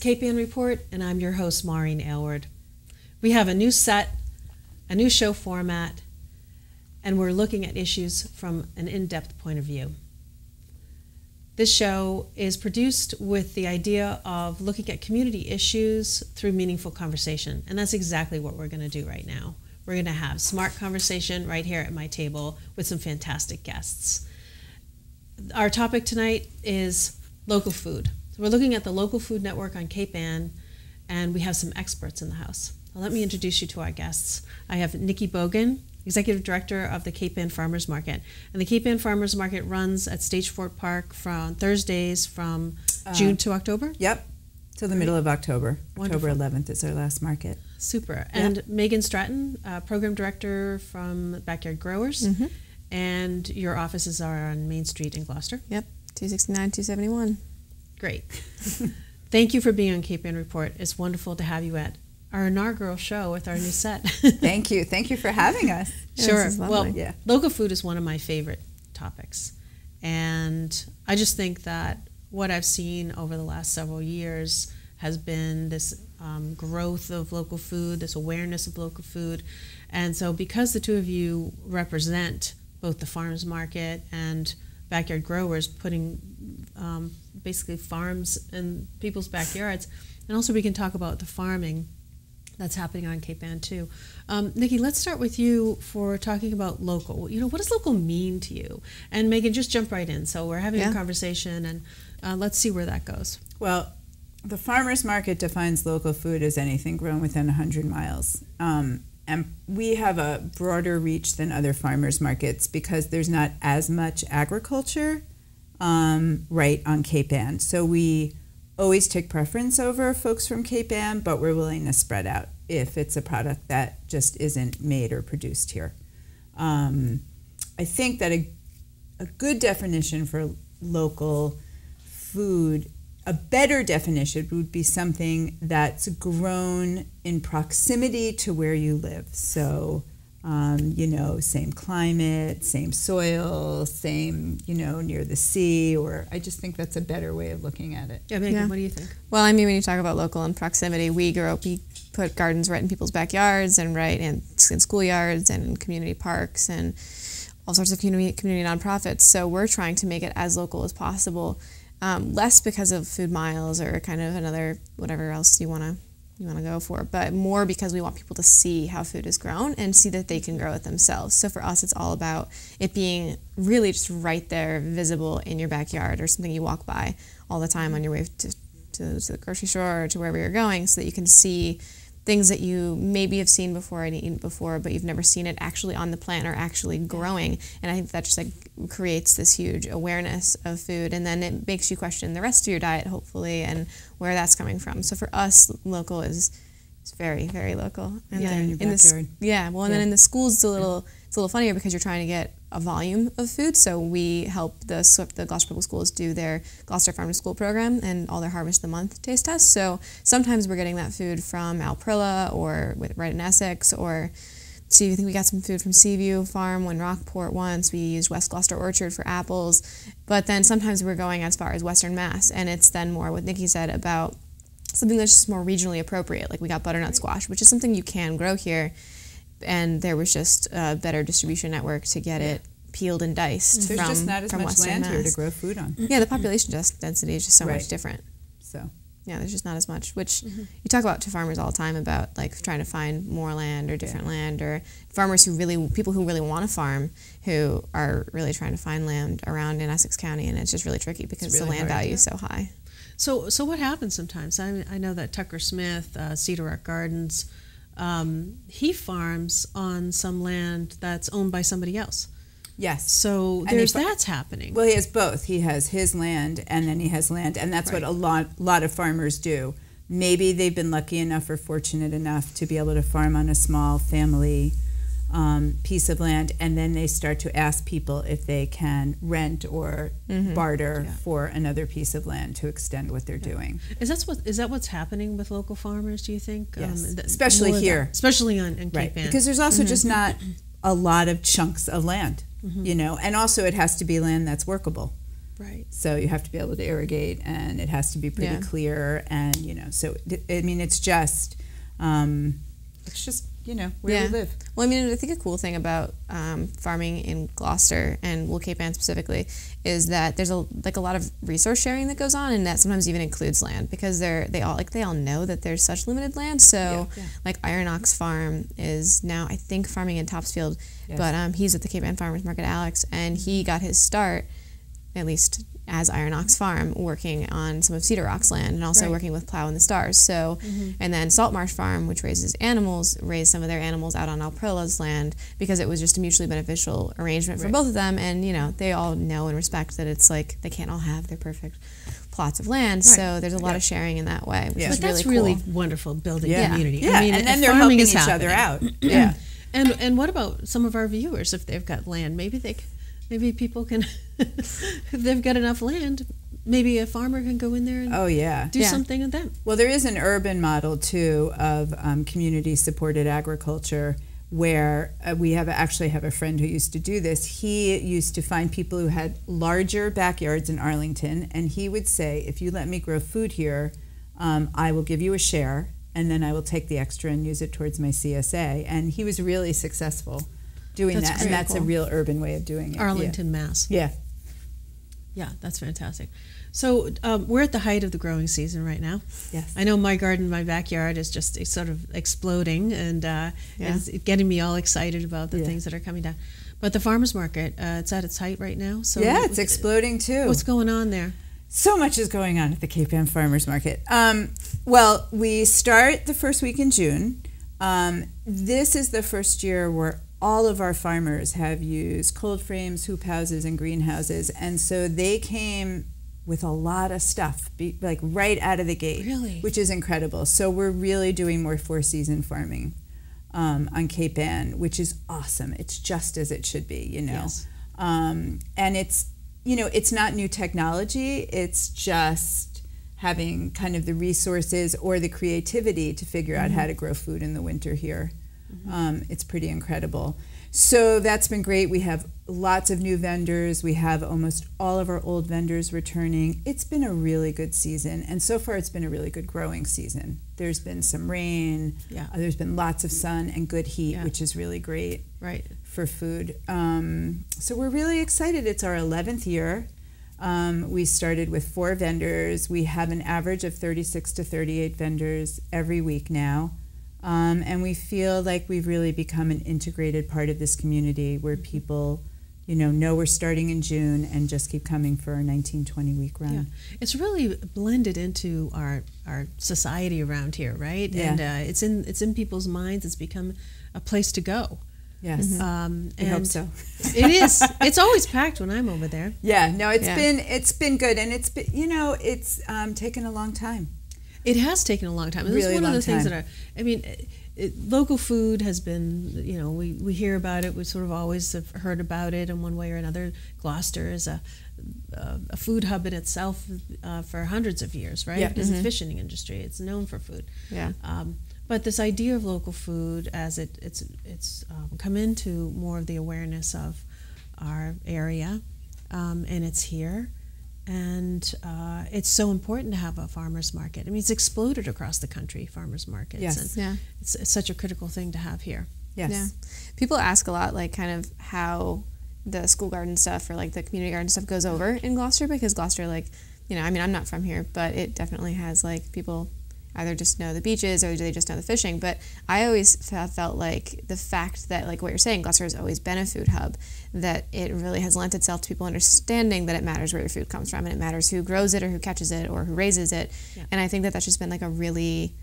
Cape Ann Report, and I'm your host, Maureen Aylward. We have a new set, a new show format, and we're looking at issues from an in-depth point of view. This show is produced with the idea of looking at community issues through meaningful conversation, and that's exactly what we're going to do right now. We're going to have smart conversation right here at my table with some fantastic guests. Our topic tonight is local food. So we're looking at the local food network on Cape Ann, and we have some experts in the house. Now, let me introduce you to our guests. I have Nicole Bogin, Executive Director of the Cape Ann Farmers Market. And the Cape Ann Farmers Market runs at Stagefort Park from Thursdays from June to October? Yep, till the middle of October. Wonderful. October 11th is our last market. Super. And Meghan Stratton, Program Director from Backyard Growers. Mm-hmm. And your offices are on Main Street in Gloucester? Yep, 269, 271. Great. Thank you for being on Cape Ann Report. It's wonderful to have you at our inaugural show with our new set. Thank you. Thank you for having us. Sure. Well, yeah. Local food is one of my favorite topics. And I just think that what I've seen over the last several years has been this growth of local food, this awareness of local food. And so because the two of you represent both the farmers market and Backyard Growers, putting basically farms in people's backyards, and also we can talk about the farming that's happening on Cape Ann too. Nikki, let's start with you for talking about local. You know, what does local mean to you? And Meghan, just jump right in. So we're having a conversation, and let's see where that goes. Well, the farmers market defines local food as anything grown within 100 miles. And we have a broader reach than other farmers markets because there's not as much agriculture right on Cape Ann. So we always take preference over folks from Cape Ann, but we're willing to spread out if it's a product that just isn't made or produced here. I think that a good definition for local food, a better definition would be something that's grown in proximity to where you live. So, you know, same climate, same soil, same, you know, near the sea, or I just think that's a better way of looking at it. Yeah, Meghan, what do you think? Well, I mean, when you talk about local and proximity, we put gardens right in people's backyards and right in schoolyards and in community parks and all sorts of community nonprofits. So we're trying to make it as local as possible, less because of food miles or kind of another whatever else you want to go for, but more because we want people to see how food is grown and see that they can grow it themselves. So for us, it's all about it being really just right there, visible in your backyard or something you walk by all the time on your way to the grocery store or to wherever you're going, so that you can see things that you maybe have seen before and eaten before, but you've never seen it actually on the plant or actually growing. And I think that just like creates this huge awareness of food, and then it makes you question the rest of your diet, hopefully, and where that's coming from. So for us, local is very, very local. And then in your backyard. Then in the schools, it's a little funnier because you're trying to get a volume of food. So we help the Gloucester Public Schools do their Gloucester Farm to School program and all their Harvest of the Month taste tests. So sometimes we're getting that food from Alprilla or right in Essex, or so I think we got some food from Seaview Farm in Rockport once. We used West Gloucester Orchard for apples. But then sometimes we're going as far as Western Mass, and it's then more what Nikki said about something that's just more regionally appropriate. Like we got butternut squash, which is something you can grow here, and there was just a better distribution network to get it peeled and diced. There's just not as much Western land here to Mass. grow food on. Yeah, the population density is just so much different. So yeah, there's just not as much, which you talk about to farmers all the time about like trying to find more land or different land, or farmers people who really want to farm who are really trying to find land around in Essex County, and it's just really tricky because the land value is so high. So what happens sometimes? I know that Tucker Smith, Cedar Rock Gardens, he farms on some land that's owned by somebody else. Yes. So that's happening. Well, he has both. He has his land, and then he has land, and that's what a lot of farmers do. Maybe they've been lucky enough or fortunate enough to be able to farm on a small family piece of land, and then they start to ask people if they can rent or barter for another piece of land to extend what they're doing. Is that what's happening with local farmers, do you think? Yes, especially here. Especially on Cape Ann. Because there's also just not a lot of chunks of land, you know, and also it has to be land that's workable. Right. So you have to be able to irrigate, and it has to be pretty clear, and so I mean, it's just where we live. Well, I mean, I think a cool thing about farming in Gloucester and Cape Ann specifically is that there's a lot of resource sharing that goes on, and that sometimes even includes land, because they all know that there's such limited land. So like Iron Ox Farm is now, I think, farming in Topsfield, but he's at the Cape Ann Farmers Market, Alex, and he got his start, at least as Iron Ox Farm, working on some of Cedar Rock's land, and also working with Plow and the Stars. So, and then Saltmarsh Farm, which raises animals, raised some of their animals out on Alprilla's land, because it was just a mutually beneficial arrangement for both of them. And they all know and respect that it's like they can't all have their perfect plots of land. So there's a lot of sharing in that way, which is that's really really wonderful, building community. Yeah, I mean, and then they're helping each happening. other out. Yeah. And what about some of our viewers, if they've got land? Maybe people can, if they've got enough land, maybe a farmer can go in there and do something with them. Well, there is an urban model, too, of community-supported agriculture, where we actually have a friend who used to do this. He used to find people who had larger backyards in Arlington, and he would say, if you let me grow food here, I will give you a share, and then I will take the extra and use it towards my CSA. And he was really successful doing that, and that's a real urban way of doing it. Arlington, Mass. Yeah. Yeah, that's fantastic. So we're at the height of the growing season right now. Yes. I know my garden, my backyard is just sort of exploding, and it's getting me all excited about the things that are coming down. But the farmers market, it's at its height right now. So it's exploding too. What's going on there? So much is going on at the Cape Ann Farmers Market. Well, we start the first week in June. This is the first year where all of our farmers have used cold frames, hoop houses, and greenhouses, and so they came with a lot of stuff, like right out of the gate, which is incredible. So we're really doing more four-season farming on Cape Ann, which is awesome. It's just as it should be, Yes. And it's it's not new technology. It's just having kind of the resources or the creativity to figure out how to grow food in the winter here. It's pretty incredible. So that's been great. We have lots of new vendors. We have almost all of our old vendors returning. It's been a really good season, and so far it's been a really good growing season. There's been some rain. There's been lots of sun and good heat, which is really great for food. So we're really excited. It's our 11th year. We started with 4 vendors. We have an average of 36 to 38 vendors every week now. And we feel like we've really become an integrated part of this community, where people, know we're starting in June and just keep coming for our 19-20 week run. Yeah. It's really blended into our society around here, right? Yeah. And it's in people's minds. It's become a place to go. Yes, I hope so. It is. It's always packed when I'm over there. Yeah, no, it's been good, and it's been, it's taken a long time. It has taken a long time. And really one of the things time. that local food has been, we hear about it. We sort of always have heard about it in one way or another. Gloucester is a food hub in itself for hundreds of years, right? Because it's fishing industry. It's known for food. Yeah. But this idea of local food, as it's come into more of the awareness of our area, and it's here. And it's so important to have a farmer's market. I mean, it's exploded across the country, farmer's markets. Yes. And it's such a critical thing to have here. Yes. Yeah. People ask a lot, like, kind of how the school garden stuff or, like, the community garden stuff goes over in Gloucester, because Gloucester, like, I mean, I'm not from here, but it definitely has, like, people either just know the beaches or they just know the fishing. But I always felt like the fact that, like what you're saying, Gloucester has always been a food hub, that it really has lent itself to people understanding that it matters where your food comes from, and it matters who grows it or who catches it or who raises it. Yeah. And I think that that's just been like a really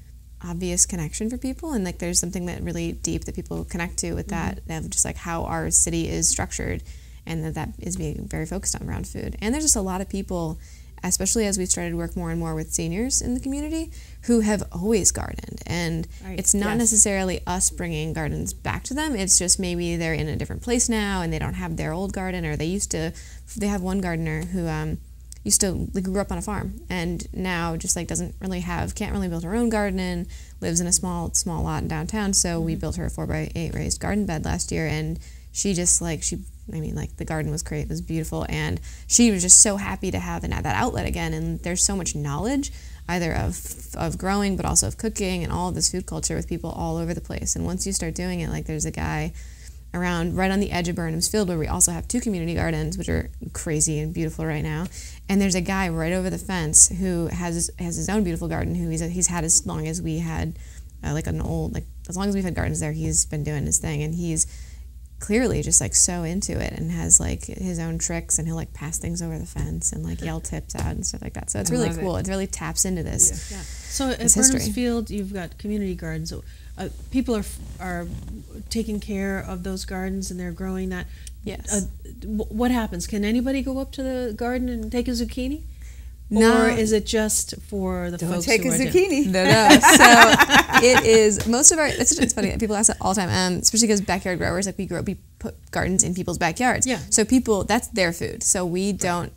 obvious connection for people, and like there's something that really deep that people connect to with that, of just like how our city is structured, and that is being very focused on around food. And there's just a lot of people, especially as we've started to work more and more with seniors in the community, who have always gardened. And it's not necessarily us bringing gardens back to them. It's just maybe they're in a different place now and they don't have their old garden, or they have one gardener who grew up on a farm and now just like can't really build her own garden, lives in a small lot in downtown. So we built her a 4x8 raised garden bed last year, and she just like, she I mean, like the garden was great, it was beautiful, and she was just so happy to have that outlet again. And there's so much knowledge, either of growing, but also of cooking and all of this food culture with people all over the place. And once you start doing it, like there's a guy around right on the edge of Burnham's Field where we also have 2 community gardens, which are crazy and beautiful right now. And there's a guy right over the fence who has his own beautiful garden, who he's had as long as we had as long as we've had gardens there, he's been doing his thing, and he's clearly just like so into it and has like his own tricks, and he'll like pass things over the fence and like yell tips out and stuff like that. So it's really cool. It really taps into this. Yeah. So at Burnham's Field, you've got community gardens. People are taking care of those gardens, and they're growing that. Yes. What happens? Can anybody go up to the garden and take a zucchini? No. Or is it just for the folks take who a are zucchini. No. So it is most of our. It's funny. People ask that all the time, especially because backyard growers, like we put gardens in people's backyards. Yeah. So people, that's their food. So we don't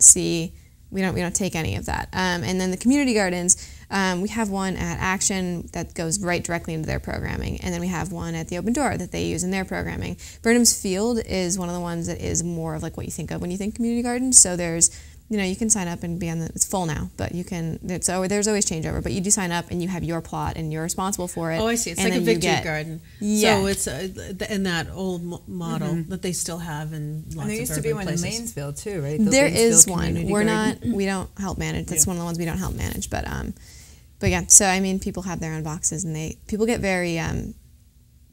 we don't take any of that. And then the community gardens, we have one at Action that goes right directly into their programming, and then we have one at the Open Door that they use in their programming. Burnham's Field is one of the ones that is more of like what you think of when you think community gardens. So there's, you can sign up and be on it's full now, but you can, there's always changeover, but you do sign up and you have your plot and you're responsible for it. Oh, I see. It's like a victory garden. Yeah. So it's in that old model that they still have in lots of urban places. And there used to be one in Lanesville too, right? There is one. We don't help manage. That's one of the ones we don't help manage, but yeah, so I mean, people have their own boxes, and people get very, have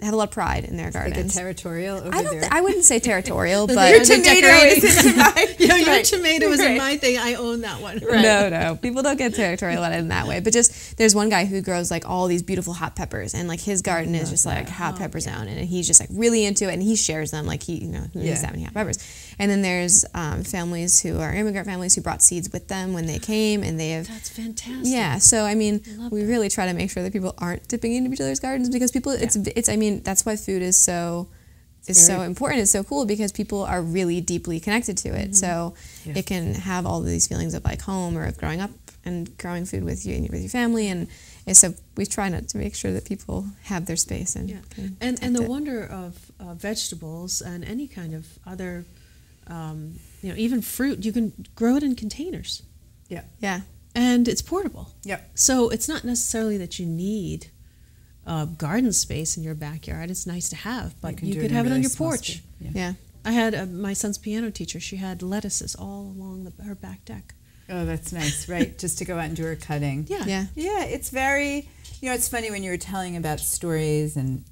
a lot of pride in their gardens. They get territorial over there. I wouldn't say territorial, but your tomato is in my. Your tomato is in my thing. I own that one. Right. No, people don't get territorial in that way. But just there's one guy who grows like all these beautiful hot peppers, and like his garden is just like hot pepper zone, and he's just like really into it, and he shares them like who needs that many hot peppers. And then there's families who are immigrant families who brought seeds with them when they came, and they have. That's fantastic. Yeah, so I mean, we really try to make sure that people aren't dipping into each other's gardens, because people, it's I mean, that's why food is so important. It's so cool because people are really deeply connected to it. So it can have all of these feelings of like home or of growing up and growing food with you and with your family, and so we try not to make sure that people have their space and the wonder of vegetables and any kind of other even fruit, you can grow it in containers. Yeah. And it's portable. Yep. So it's not necessarily that you need garden space in your backyard. It's nice to have, but you could have it on your porch. Yeah. I had my son's piano teacher. She had lettuces all along her back deck. Oh, that's nice, right? Just to go out and do her cutting. Yeah. It's very, it's funny when you were telling about stories, and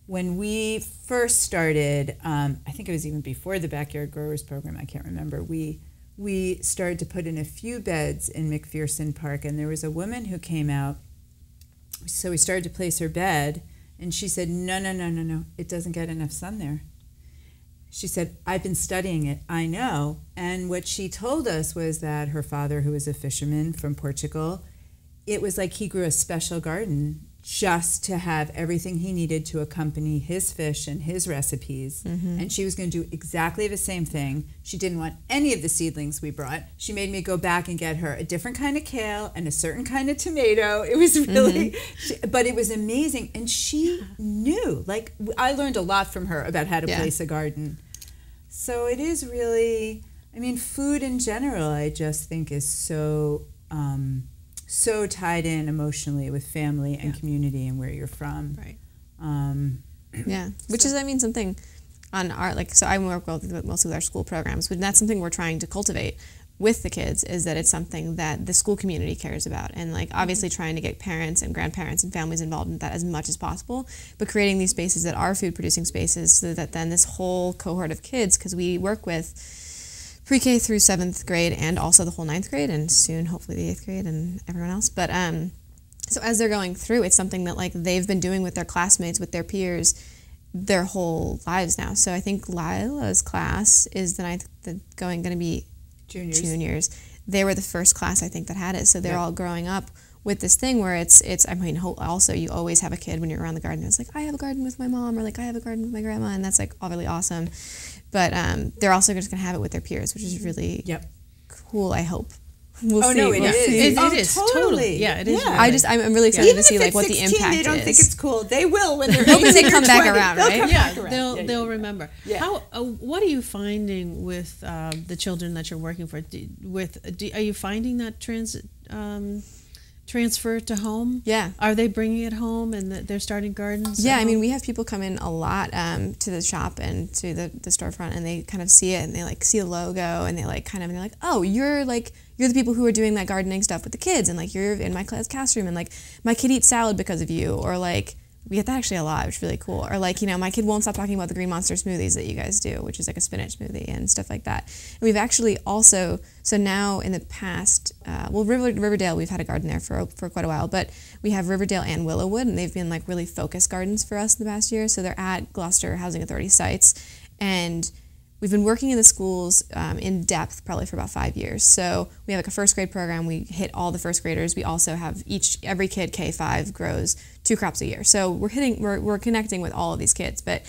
when we first started, I think it was even before the Backyard Growers program, I can't remember, we started to put in a few beds in McPherson Park, and there was a woman who came out. So we started to place her bed, and she said, no, it doesn't get enough sun there. She said, I've been studying it, I know. And what she told us was that her father, who was a fisherman from Portugal, it was like he grew a special garden just to have everything he needed to accompany his fish and his recipes. And she was going to do exactly the same thing. She didn't want any of the seedlings we brought. She made me go back and get her a different kind of kale and a certain kind of tomato. It was really, but it was amazing. And she knew, like, I learned a lot from her about how to place a garden. So it is really, I mean, food in general, I just think is so tied in emotionally with family and community and where you're from. Right. Which is, I mean, something on our, like, so I work mostly with our school programs, but that's something we're trying to cultivate with the kids, is that it's something that the school community cares about. And like, obviously trying to get parents and grandparents and families involved in that as much as possible, but creating these spaces that are food producing spaces so that then this whole cohort of kids, because we work with pre-K through 7th grade and also the whole 9th grade, and soon hopefully the 8th grade and everyone else. But so as they're going through, it's something that like they've been doing with their classmates, with their peers, their whole lives now. So I think Lila's class is going to be juniors. They were the first class I think that had it. So they're all growing up with this thing where it's I mean, also you always have a kid when you're around the garden. It's like, I have a garden with my mom, or like I have a garden with my grandma, and that's like all really awesome. But they're also just going to have it with their peers, which is really cool, I hope. We'll see. No, it We'll is. see. It is totally. Yeah, it is. Yeah. Really. I'm really excited to see like what the 16, impact they don't is. think it's cool. They will when they're Hoping they 18 or come back 20. around, They'll right? come Yeah, back around. they'll remember. Yeah. How? What are you finding with the children that you're working for? Are you finding that transfer to home? Yeah. Are they bringing it home and they're starting gardens? Yeah, at I mean, home? we have people come in a lot to the shop and to the storefront, and they kind of see it and they like see the logo and they like kind of, and they're like, oh, you're the people who are doing that gardening stuff with the kids, and like you're in my classroom, and like my kid eats salad because of you, or like we get that actually a lot, which is really cool. Or like, my kid won't stop talking about the Green Monster smoothies that you guys do, which is like a spinach smoothie and stuff like that. And we've actually also, so now in the past, Riverdale, we've had a garden there for quite a while, but we have Riverdale and Willowwood, and they've been like really focused gardens for us in the past year. So they're at Gloucester Housing Authority sites, and we've been working in the schools in depth probably for about 5 years. So we have like a first grade program. We hit all the first graders. We also have every kid K-5 grows 2 crops a year. So we're connecting with all of these kids. But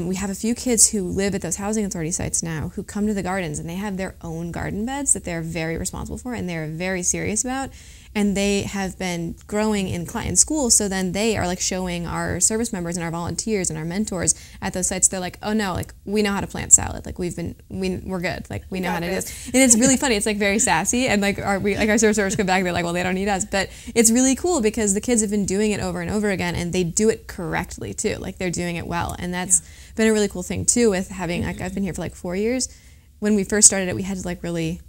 we have a few kids who live at those housing authority sites now who come to the gardens, and they have their own garden beds that they're very responsible for and they're very serious about. And they have been growing in school, so then they are like showing our service members and our volunteers and our mentors at those sites. They're like, oh no, like we know how to plant salad. Like we're good. Like we know how to do this. And it's really funny. It's like very sassy, and like our service members come back. They're like, well, they don't need us, but it's really cool because the kids have been doing it over and over again, and they do it correctly too. Like they're doing it well, and that's been a really cool thing too. With having like I've been here for like 4 years. When we first started it, we had to like really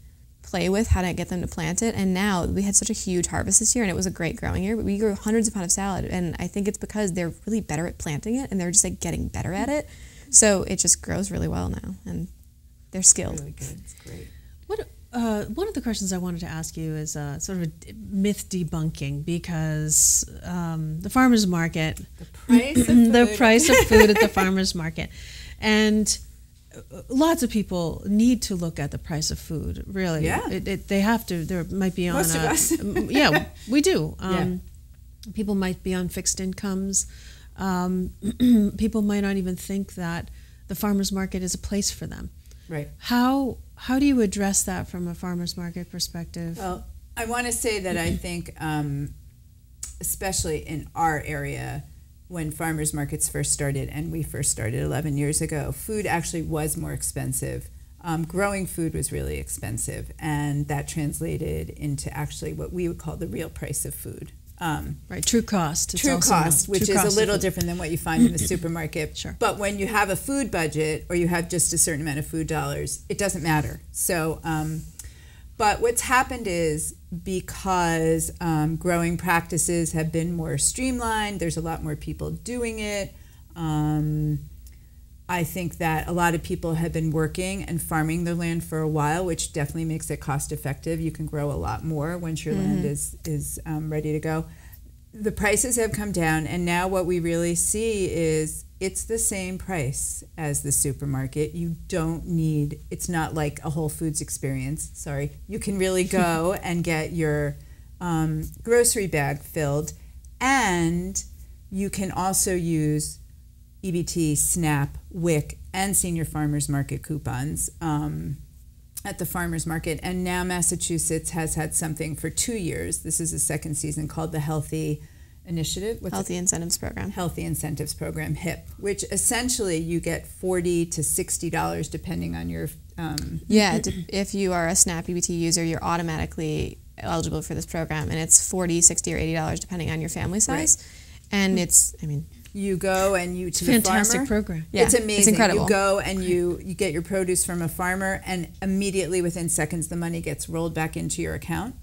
play with how to get them to plant it, and now we had such a huge harvest this year, and it was a great growing year, but we grew hundreds of pounds of salad, and I think it's because they're really better at planting it, and they're just like getting better at it, so it just grows really well now, and they're skilled. Really good. It's great. One of the questions I wanted to ask you is sort of a myth debunking, because the farmers market, The price of food at the farmers market, and lots of people need to look at the price of food. Really, Yeah. They have to. There might be on Most of us. Yeah, we do. Yeah. People might be on fixed incomes. People might not even think that the farmers market is a place for them. Right. How do you address that from a farmers market perspective? Well, I want to say that I think, especially in our area, when farmers markets first started, and we first started 11 years ago, food actually was more expensive. Growing food was really expensive, and that translated into actually what we would call the real price of food. Right, true cost. It's True also cost, which true is cost a of little food. different than what you find in the supermarket. Sure. But when you have a food budget, or you have just a certain amount of food dollars, it doesn't matter. So, but what's happened is, because growing practices have been more streamlined, there's a lot more people doing it. I think that a lot of people have been working and farming their land for a while, which definitely makes it cost effective. You can grow a lot more once your land is ready to go. The prices have come down, and now what we really see is it's the same price as the supermarket. You don't need, it's not like a Whole Foods experience, sorry. You can really go and get your grocery bag filled, and you can also use EBT, SNAP, WIC, and Senior Farmers Market coupons at the farmers market. And now Massachusetts has had something for 2 years. This is the second season, called the Healthy Initiative. Healthy Incentives Program. Healthy Incentives Program, HIP, which essentially you get $40 to $60 depending on your If you are a SNAP EBT user, you're automatically eligible for this program, and it's $40, $60, or $80 depending on your family size. Right. And it's, I mean, you go and you to the fantastic farmer. program. Yeah, it's amazing. It's incredible. You go and you get your produce from a farmer, and immediately within seconds the money gets rolled back into your account,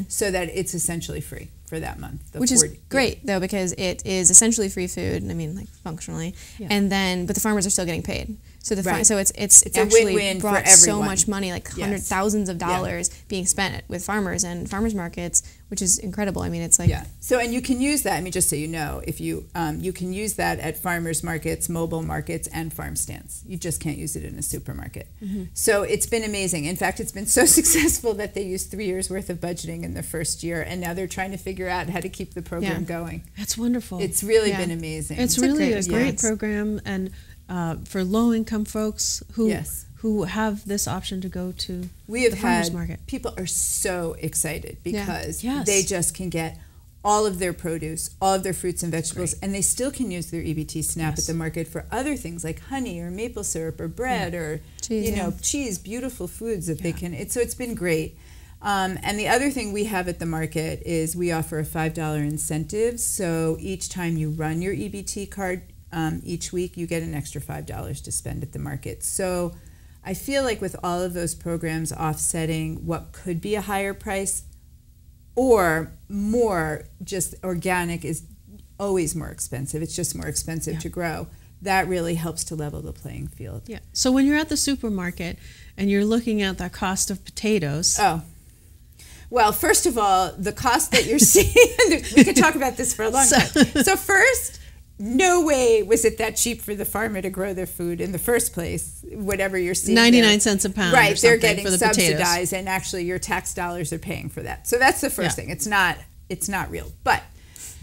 so that it's essentially free for that month. Which is great though, because it is essentially free food. I mean, like functionally, and then but the farmers are still getting paid. So so it's actually win-win brought for everyone. so much money, like thousands of dollars being spent with farmers and farmers markets, which is incredible. I mean, it's like So, and you can use that. I mean, just so you know, if you you can use that at farmers markets, mobile markets, and farm stands. You just can't use it in a supermarket. So it's been amazing. In fact, it's been so successful that they used 3 years worth of budgeting in the first year, and now they're trying to figure out how to keep the program going. That's wonderful. It's really been amazing. It's really a great program, and for low-income folks who who have this option to go to we have the farmers had market. People are so excited because Yes. they just can get all of their produce, all of their fruits and vegetables, and they still can use their EBT SNAP at the market for other things like honey or maple syrup or bread or cheese, cheese, beautiful foods that they can. So it's been great. And the other thing we have at the market is we offer a $5 incentive. So each time you run your EBT card each week, you get an extra $5 to spend at the market. So I feel like with all of those programs offsetting what could be a higher price or more just organic is always more expensive. It's just more expensive to grow. That really helps to level the playing field. Yeah. So when you're at the supermarket and you're looking at the cost of potatoes. Oh. Well, first of all, the cost that you're seeing, we could talk about this for a long time. So first, no way was it that cheap for the farmer to grow their food in the first place, whatever you're seeing 99 cents a pound. Right, or they're getting for the subsidized, potatoes. and actually your tax dollars are paying for that. So that's the first thing. It's not real. But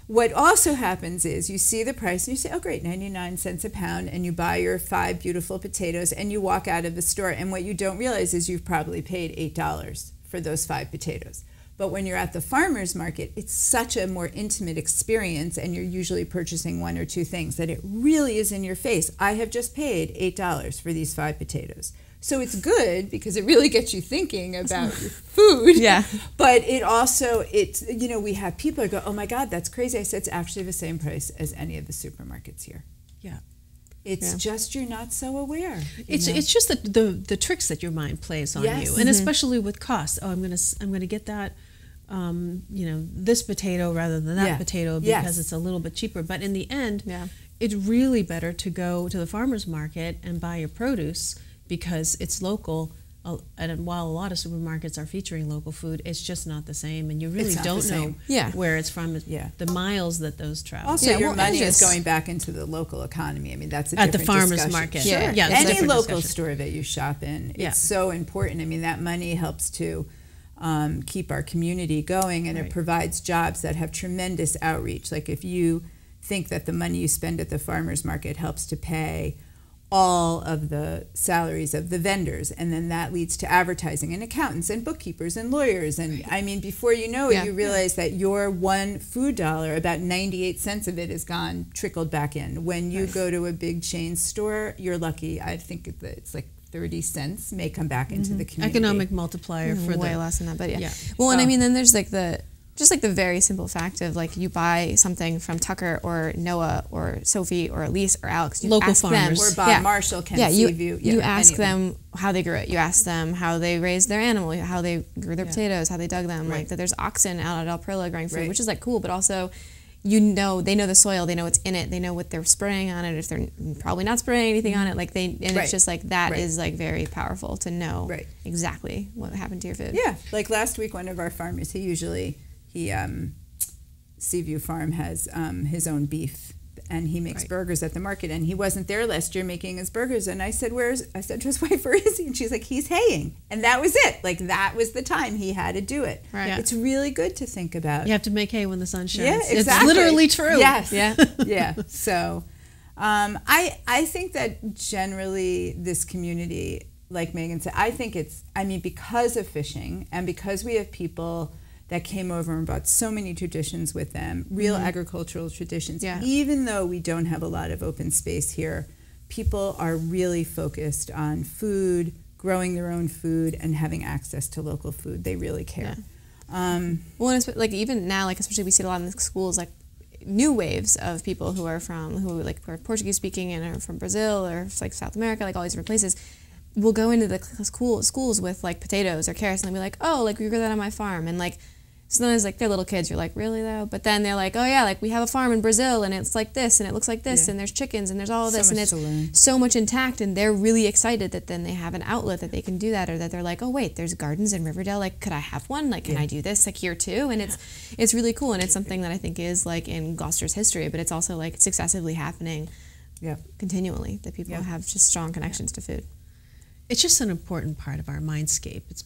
what also happens is you see the price and you say, oh great, 99 cents a pound, and you buy your 5 beautiful potatoes and you walk out of the store, and what you don't realize is you've probably paid $8 for those 5 potatoes. But when you're at the farmer's market, it's such a more intimate experience, and you're usually purchasing 1 or 2 things that it really is in your face. I have just paid $8 for these 5 potatoes. So it's good because it really gets you thinking about your food. Yeah. But it also, we have people who go, oh my God, that's crazy. I said, it's actually the same price as any of the supermarkets here. Yeah. It's just you're not so aware. It's just the tricks that your mind plays on you, and especially with cost. Oh, I'm gonna get that, this potato rather than that potato because it's a little bit cheaper. But in the end, it's really better to go to the farmer's market and buy your produce because it's local. And while a lot of supermarkets are featuring local food, it's just not the same, and you really don't know where it's from, the miles that those travel. Also, your money is going back into the local economy. I mean, that's a at different the farmer's discussion. market. Sure. Yeah, Any local store that you shop in, it's so important. I mean, that money helps to keep our community going, and it provides jobs that have tremendous outreach. Like if you think that the money you spend at the farmer's market helps to pay all of the salaries of the vendors, and then that leads to advertising and accountants and bookkeepers and lawyers, and I mean, before you know it, you realize that your one food dollar, about 98 cents of it is gone, trickled back in. When you go to a big chain store, you're lucky. I think it's like 30 cents may come back into the community. Economic multiplier for way less than that, but well, and I mean, then there's like the very simple fact of like you buy something from Tucker or Noah or Sophie or Elise or Alex, you local ask farmers, them, or Bob Marshall can save you. You ask them how they grew it. You ask them how they raised their animal, how they grew their potatoes, how they dug them. Like that, there's oxen out at El Perla growing food, which is like cool, but also they know the soil, they know what's in it, they know what they're spraying on it, if they're probably not spraying anything on it, like it's just like that is like very powerful to know exactly what happened to your food. Yeah, like last week, one of our farmers, Seaview Farm has his own beef, and he makes burgers at the market, and he wasn't there last year making his burgers, and I said to his wife, where is he? And she's like, he's haying. And that was it. Like, that was the time he had to do it. Right. Yeah. It's really good to think about. You have to make hay when the sun shines. Yeah, exactly. It's literally true. Yes. Yeah. So I think that generally this community, like Megan said, because of fishing and because we have people that came over and brought so many traditions with them, real agricultural traditions. Yeah. Even though we don't have a lot of open space here, people are really focused on food, growing their own food, and having access to local food. They really care. Yeah. Well, and it's, like even now, like especially we see a lot in the schools, like new waves of people who are Portuguese speaking and are from Brazil or like South America, like all these different places. We'll go into the schools with like potatoes or carrots, and they'll be like, oh, like we grew that on my farm, and like. So then it's like they're little kids, you're like, really though? But then they're like, oh yeah, like we have a farm in Brazil and it's like this and it looks like this and there's chickens and there's all of this and it's so much intact, and they're really excited that then they have an outlet that they can do that, or that they're like, oh wait, there's gardens in Riverdale, like could I have one? Like can I do this like here too? And it's really cool, and it's something that I think is like in Gloucester's history, but it's also like successively happening continually, that people have just strong connections to food. It's just an important part of our mindscape. It's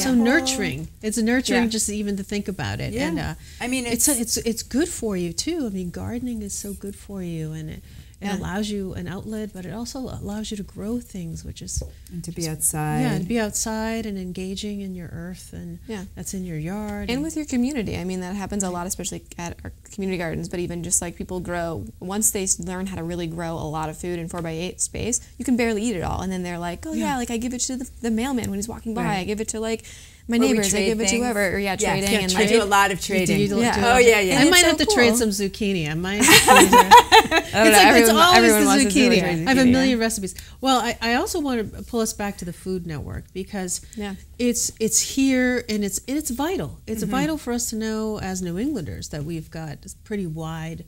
so nurturing. It's nurturing just even to think about it. Yeah. And I mean, it's good for you too. I mean, gardening is so good for you, and It allows you an outlet, but it also allows you to grow things, which is and to be outside. Yeah, and be outside and engaging in your earth, and that's in your yard and with your community. I mean, that happens a lot, especially at our community gardens. But even just like people grow, once they learn how to really grow a lot of food in 4x8 space, you can barely eat it all, and then they're like, oh yeah, like I give it to the mailman when he's walking by. I give it to like my neighbors, I give it to whoever, or trading. And I do a lot of trading. I might have to trade some zucchini. I might. It's always the zucchini. I have a million recipes. Well, I also want to pull us back to the Food Network, because it's here and it's vital. It's vital for us to know as New Englanders that we've got this pretty wide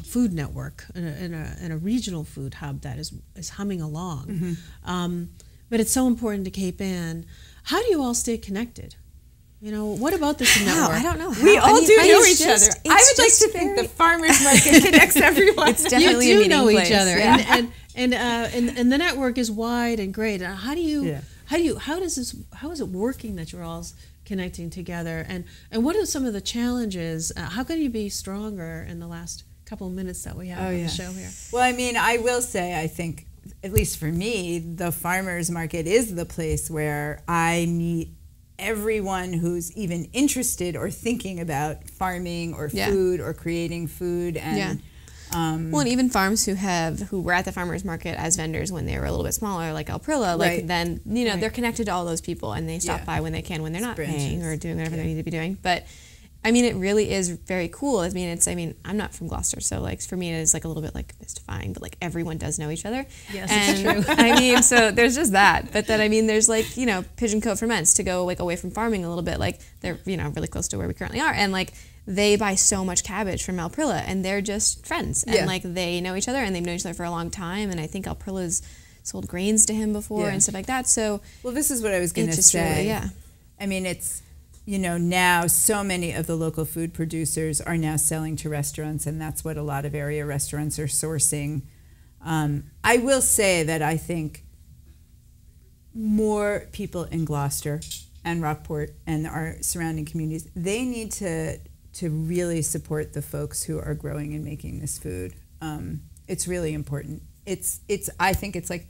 food network and a regional food hub that is humming along. But it's so important to Cape Ann. How do you all stay connected? You know, what about this network? I don't know how. We all do know each other. I would like to think the farmers market connects everyone. It's definitely you a do meeting know place. each other, and the network is wide and great. How is it working that you're all connecting together? And what are some of the challenges? How can you be stronger in the last couple of minutes that we have on the show here? Well, I mean, I will say, I think, at least for me, the farmers market is the place where I meet everyone who's even interested or thinking about farming or food or creating food. And well, and even farms who were at the farmers market as vendors when they were a little bit smaller, like Alprilla, then they're connected to all those people, and they stop by when they can, when they're not paying or doing whatever they need to be doing. But I mean, it really is very cool. I mean, I'm not from Gloucester, so like for me, it is like a little bit like mystifying, but like everyone does know each other. Yes, and it's true. I mean, so there's just that. But then I mean, there's like Pigeon Cove Ferments, to go like away from farming a little bit. Like they're really close to where we currently are, and like they buy so much cabbage from Alprilla, and they're just friends, and like they know each other, and they've known each other for a long time. And I think Alprilla's sold grains to him before and stuff like that. So well, this is what I was going to say. Really, I mean, it's. Now so many of the local food producers are now selling to restaurants, and that's what a lot of area restaurants are sourcing. I will say that I think more people in Gloucester and Rockport and our surrounding communities, they need to really support the folks who are growing and making this food. It's really important. I think it's like,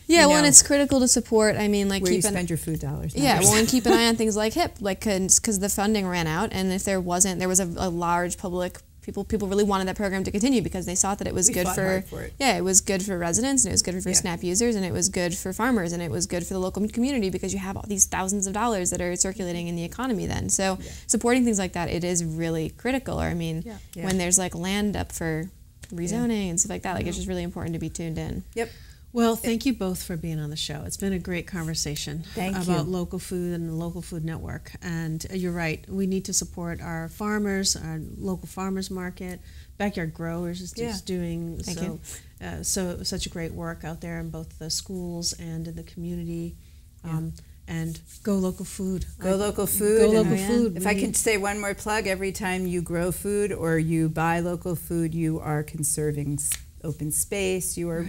well, and it's critical to support. I mean, like where you spend your food dollars. And keep an eye on things like HIP, like because the funding ran out, and if there was a large public people really wanted that program to continue, because they saw that it was good for it was good for residents, and it was good for SNAP users, and it was good for farmers, and it was good for the local community, because you have all these thousands of dollars that are circulating in the economy then. So supporting things like that, it is really critical. Or I mean, when there's like land up for rezoning and stuff like that, like it's just really important to be tuned in. Yep. Well, thank you both for being on the show. It's been a great conversation about local food and the local food network. And you're right, we need to support our farmers, our local farmers market. Backyard Growers is just doing such a great work out there in both the schools and in the community. And go local food. Go local food. Go local food. If I can say one more plug, every time you grow food or you buy local food, you are conserving open space. You are,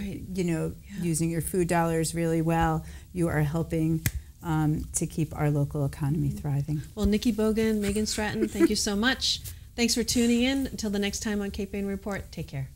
using your food dollars really well. You are helping to keep our local economy thriving. Well, Nicole Bogin, Meghan Stratton, thank you so much. Thanks for tuning in. Until the next time on Cape Ann Report, take care.